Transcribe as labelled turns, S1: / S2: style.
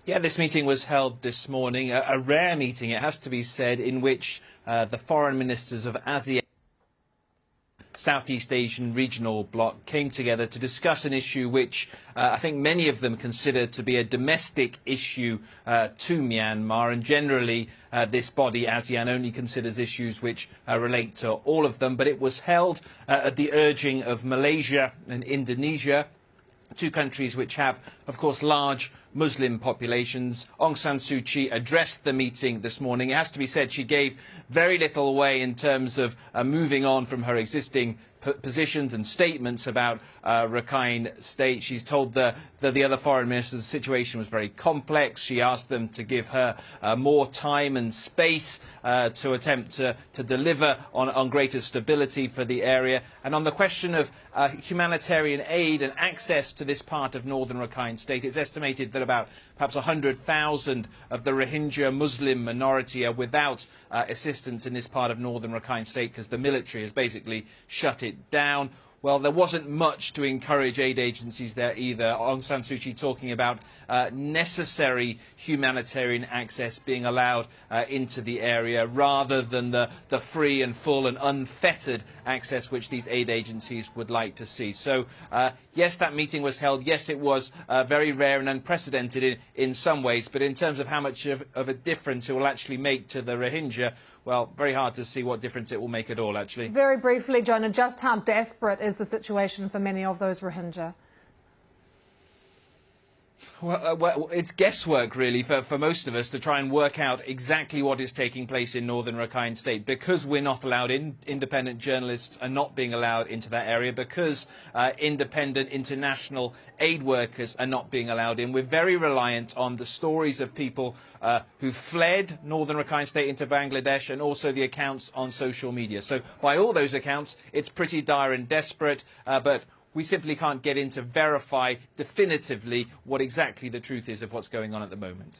S1: Yeah, this meeting was held this morning, a rare meeting, it has to be said, in which the foreign ministers of ASEAN, Southeast Asian regional bloc, came together to discuss an issue which I think many of them consider to be a domestic issue to Myanmar, and generally this body, ASEAN, only considers issues which relate to all of them. But it was held at the urging of Malaysia and Indonesia, two countries which have, of course, large Muslim populations. Aung San Suu Kyi addressed the meeting this morning. It has to be said she gave very little away in terms of moving on from her existing positions and statements about Rakhine State. She's told the other foreign ministers the situation was very complex. She asked them to give her more time and space to attempt to deliver on greater stability for the area. And on the question of humanitarian aid and access to this part of northern Rakhine State, it's estimated that about perhaps 100,000 of the Rohingya Muslim minority are without assistance in this part of northern Rakhine State because the military has basically shut it down. Well, there wasn't much to encourage aid agencies there either. Aung San Suu Kyi talking about necessary humanitarian access being allowed into the area rather than the free and full and unfettered access which these aid agencies would like to see. So, yes, that meeting was held. Yes, it was very rare and unprecedented in some ways, but in terms of how much of a difference it will actually make to the Rohingya, well, very hard to see what difference it will make at all, actually.
S2: Very briefly, Jonah, just how desperate is the situation for many of those Rohingya?
S1: Well, it's guesswork, really, for most of us to try and work out exactly what is taking place in northern Rakhine State. Because we're not allowed in, independent journalists are not being allowed into that area, because independent international aid workers are not being allowed in. We're very reliant on the stories of people who fled northern Rakhine State into Bangladesh, and also the accounts on social media. So by all those accounts, it's pretty dire and desperate, but we simply can't get in to verify definitively what exactly the truth is of what's going on at the moment.